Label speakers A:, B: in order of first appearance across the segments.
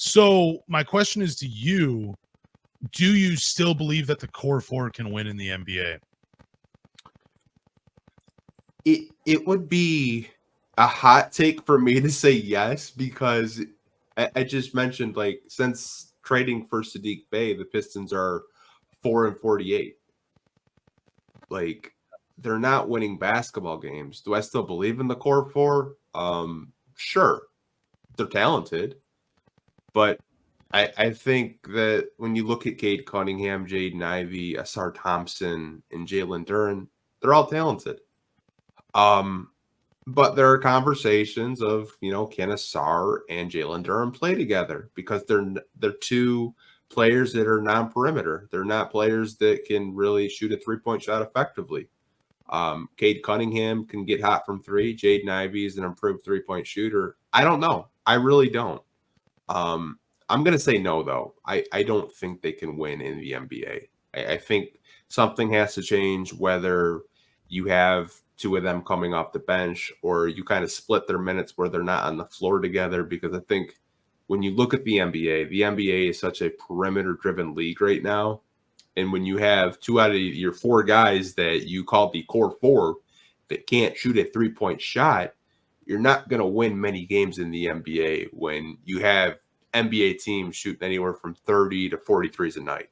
A: So my question is to you, do you still believe that the core four can win in the NBA?
B: It would be a hot take for me to say yes, because I just mentioned, like, since trading for Sadiq Bey, the Pistons are 4-48. Like, they're not winning basketball games. Do I still believe in the core four? Sure, they're talented, but I think that when you look at Cade Cunningham, Jaden Ivey, Asar Thompson, and Jalen Duren, they're all talented. But there are conversations of, can Asar and Jalen Duren play together, because they're two players that are non-perimeter. They're not players that can really shoot a three-point shot effectively. Cade Cunningham can get hot from three. Jaden Ivey is an improved three-point shooter. I don't know. I really don't. I'm going to say no, though. I don't think they can win in the NBA. I think something has to change, whether you have two of them coming off the bench or you kind of split their minutes where they're not on the floor together, because I think when you look at the NBA is such a perimeter-driven league right now. And when you have two out of your four guys that you call the core four that can't shoot a three-point shot, you're not going to win many games in the NBA when you have NBA teams shooting anywhere from 30 to 43s a night.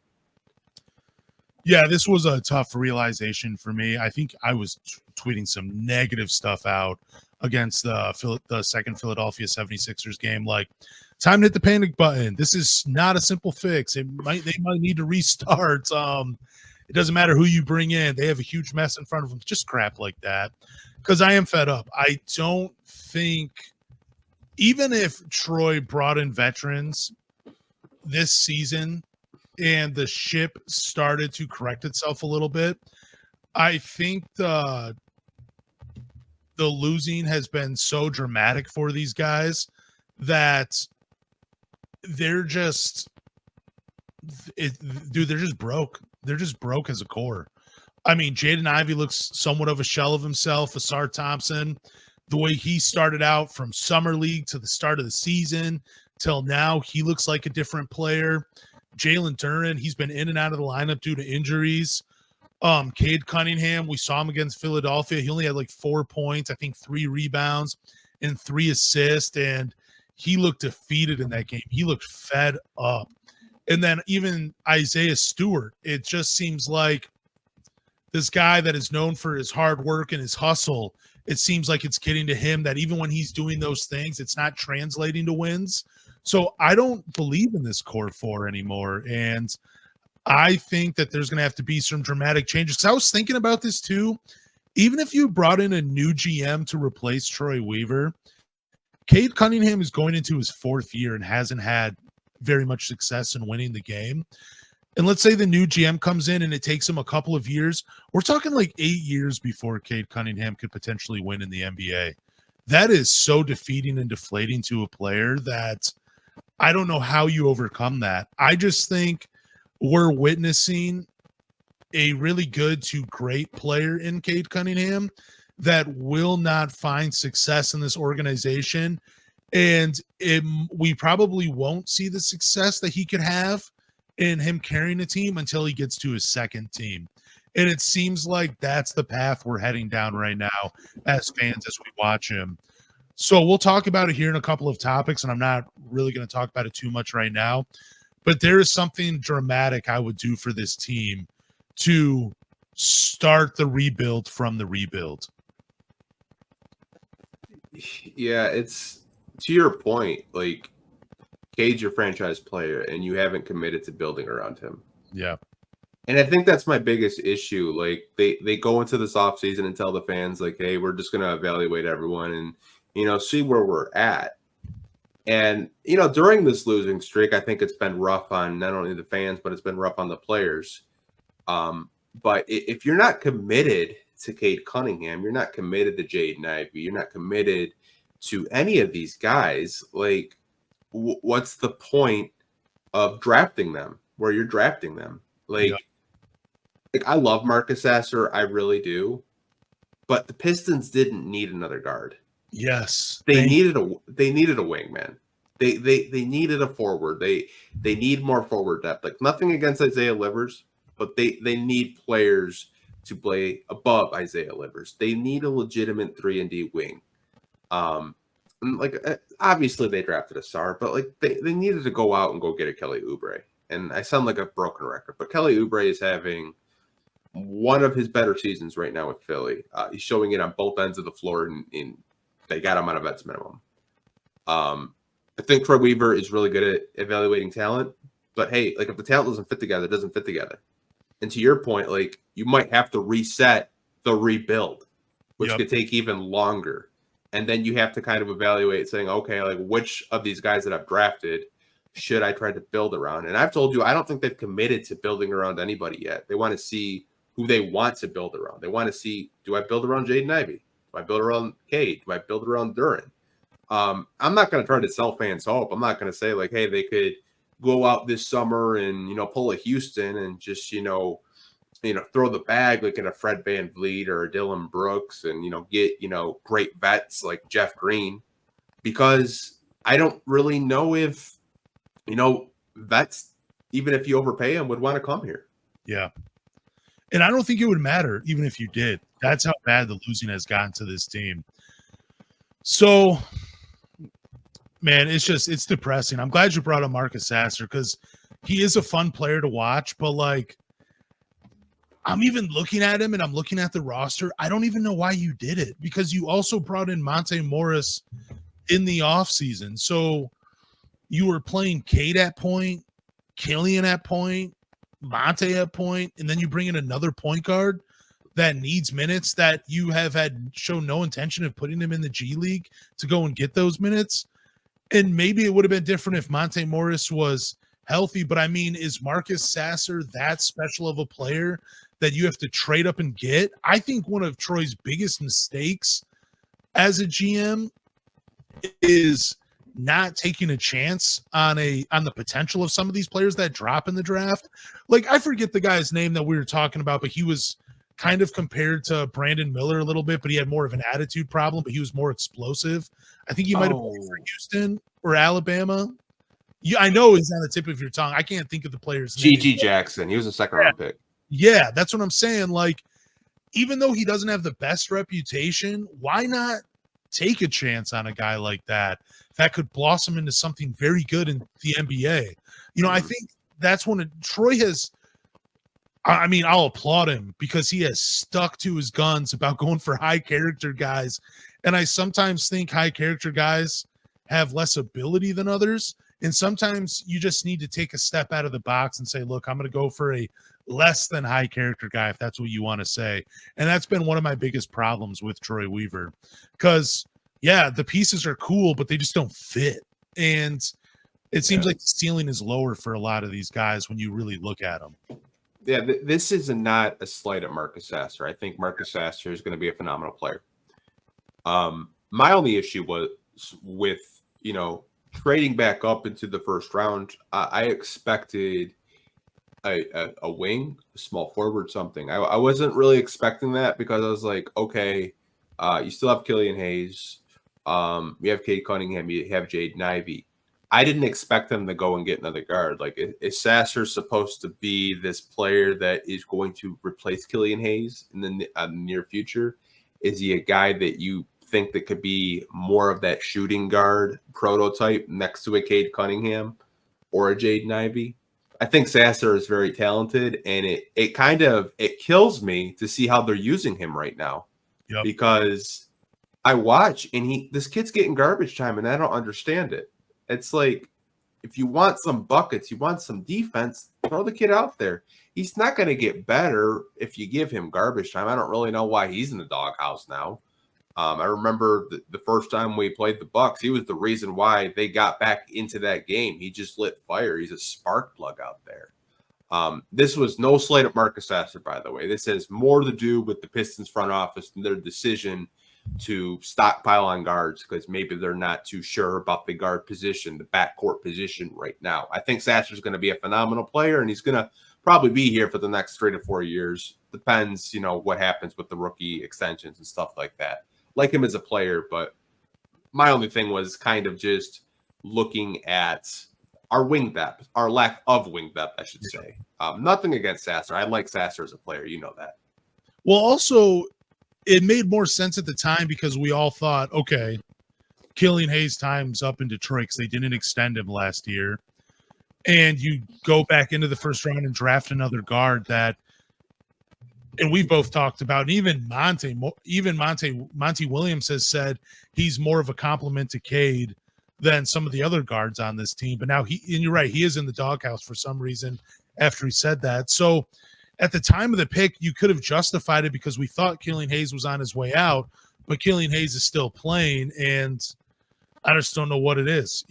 A: Yeah, this was a tough realization for me. I think I was tweeting some negative stuff out against the second Philadelphia 76ers game. Like, time to hit the panic button. This is not a simple fix. They might need to restart. It doesn't matter who you bring in. They have a huge mess in front of them. Just crap like that. Because I am fed up. I don't think, even if Troy brought in veterans this season and the ship started to correct itself a little bit, I think the losing has been so dramatic for these guys that they're just broke. They're just broke as a core. I mean, Jaden Ivey looks somewhat of a shell of himself. Asar Thompson, the way he started out from summer league to the start of the season till now, he looks like a different player. Jalen Duren, he's been in and out of the lineup due to injuries. Cade Cunningham, we saw him against Philadelphia. He only had like 4 points, I think 3 rebounds and 3 assists, and he looked defeated in that game. He looked fed up. And then even Isaiah Stewart, it just seems like this guy that is known for his hard work and his hustle, it seems like it's getting to him that even when he's doing those things, it's not translating to wins. So I don't believe in this core four anymore. And I think that there's going to have to be some dramatic changes. Because I was thinking about this too. Even if you brought in a new GM to replace Troy Weaver, Cade Cunningham is going into his 4th year and hasn't had very much success in winning the game. And let's say the new GM comes in and it takes him a couple of years. We're talking like 8 years before Cade Cunningham could potentially win in the NBA. That is so defeating and deflating to a player that I don't know how you overcome that. I just think we're witnessing a really good to great player in Cade Cunningham that will not find success in this organization. And we probably won't see the success that he could have in him carrying a team until he gets to his second team. And it seems like that's the path we're heading down right now as fans as we watch him. So we'll talk about it here in a couple of topics, and I'm not really going to talk about it too much right now. But there is something dramatic I would do for this team to start the rebuild from the rebuild.
B: Yeah, it's to your point, like, Cade's your franchise player, and you haven't committed to building around him.
A: Yeah.
B: And I think that's my biggest issue. Like, they go into this offseason and tell the fans, like, hey, we're just going to evaluate everyone and, see where we're at. And, during this losing streak, I think it's been rough on not only the fans, but it's been rough on the players. But if you're not committed to Cade Cunningham, you're not committed to Jaden Ivey, you're not committed to any of these guys, like, what's the point of drafting them where you're drafting them? Like, I love Marcus Sasser, I really do. But the Pistons didn't need another guard.
A: Yes.
B: They needed a wingman. They needed a forward. They need more forward depth. Like nothing against Isaiah Livers, but they need players to play above Isaiah Livers. They need a legitimate 3-and-D wing. Obviously they drafted a star, but like they needed to go out and go get a Kelly Oubre. And I sound like a broken record, but Kelly Oubre is having one of his better seasons right now with Philly. He's showing it on both ends of the floor, and they got him on a vet's minimum. I think Troy Weaver is really good at evaluating talent, but hey, like if the talent doesn't fit together, it doesn't fit together. And to your point, like you might have to reset the rebuild, which could take even longer. And then you have to kind of evaluate saying, okay, like which of these guys that I've drafted should I try to build around? And I've told you, I don't think they've committed to building around anybody yet. They want to see who they want to build around. They want to see, do I build around Jaden Ivey? Do I build around Cade? Do I build around Duren? I'm not going to try to sell fans hope. I'm not going to say like, hey, they could go out this summer and, pull a Houston and just, throw the bag like in a Fred VanVleet or a Dylan Brooks and, get, great vets like Jeff Green, because I don't really know if, vets, even if you overpay them, would want to come here.
A: Yeah. And I don't think it would matter even if you did. That's how bad the losing has gotten to this team. So, man, it's depressing. I'm glad you brought up Marcus Sasser because he is a fun player to watch, but like I'm even looking at him and I'm looking at the roster. I don't even know why you did it, because you also brought in Monte Morris in the offseason. So you were playing Cade at point, Killian at point, Monte at point, and then you bring in another point guard that needs minutes that you have had shown no intention of putting him in the G League to go and get those minutes. And maybe it would have been different if Monte Morris was healthy, but I mean, is Marcus Sasser that special of a player that you have to trade up and get? I think one of Troy's biggest mistakes as a GM is not taking a chance on the potential of some of these players that drop in the draft. Like I forget the guy's name that we were talking about, but he was kind of compared to Brandon Miller a little bit, but he had more of an attitude problem, but he was more explosive. I think he might have played for Houston or Alabama. I know he's on the tip of your tongue. I can't think of the player's name.
B: G.G. Jackson. He was a second-round pick.
A: Yeah, that's what I'm saying. Like, even though he doesn't have the best reputation, why not take a chance on a guy like that could blossom into something very good in the NBA? I think that's when Troy has – I mean, I'll applaud him because he has stuck to his guns about going for high-character guys. And I sometimes think high-character guys have less ability than others. And sometimes you just need to take a step out of the box and say, look, I'm going to go for a less than high character guy, if that's what you want to say. And that's been one of my biggest problems with Troy Weaver, because the pieces are cool, but they just don't fit. And it seems like the ceiling is lower for a lot of these guys when you really look at them.
B: Yeah, this is not a slight at Marcus Sasser. I think Marcus Sasser is going to be a phenomenal player. My only issue was with, trading back up into the first round. I expected a wing, a small forward, something. I wasn't really expecting that, because I was like, okay, you still have Killian Hayes. You have Cade Cunningham. You have Jaden Ivey. I didn't expect them to go and get another guard. Like, is Sasser supposed to be this player that is going to replace Killian Hayes in the near future? Is he a guy that you think that could be more of that shooting guard prototype next to a Cade Cunningham or a Jaden Ivey? I think Sasser is very talented, and it kills me to see how they're using him right now.
A: Yep.
B: Because I watch and this kid's getting garbage time, and I don't understand it. It's like, if you want some buckets, you want some defense, throw the kid out there. He's not going to get better if you give him garbage time. I don't really know why he's in the doghouse now. I remember the first time we played the Bucks, he was the reason why they got back into that game. He just lit fire. He's a spark plug out there. This was no slight at Marcus Sasser, by the way. This has more to do with the Pistons front office and their decision to stockpile on guards, because maybe they're not too sure about the guard position, the backcourt position right now. I think Sasser's going to be a phenomenal player, and he's going to probably be here for the next 3 to 4 years. Depends, what happens with the rookie extensions and stuff like that. Like him as a player, but my only thing was kind of just looking at our wing depth, our lack of wing depth, I should say. Nothing against Sasser. I like Sasser as a player. You know that.
A: Well, also, it made more sense at the time because we all thought, okay, Killian Hayes' time's up in Detroit because they didn't extend him last year. And you go back into the first round and draft another guard that, and we both talked about, and even Monty Williams has said he's more of a compliment to Cade than some of the other guards on this team. But now and you're right, he is in the doghouse for some reason after he said that. So at the time of the pick, you could have justified it because we thought Killian Hayes was on his way out, but Killian Hayes is still playing, and I just don't know what it is.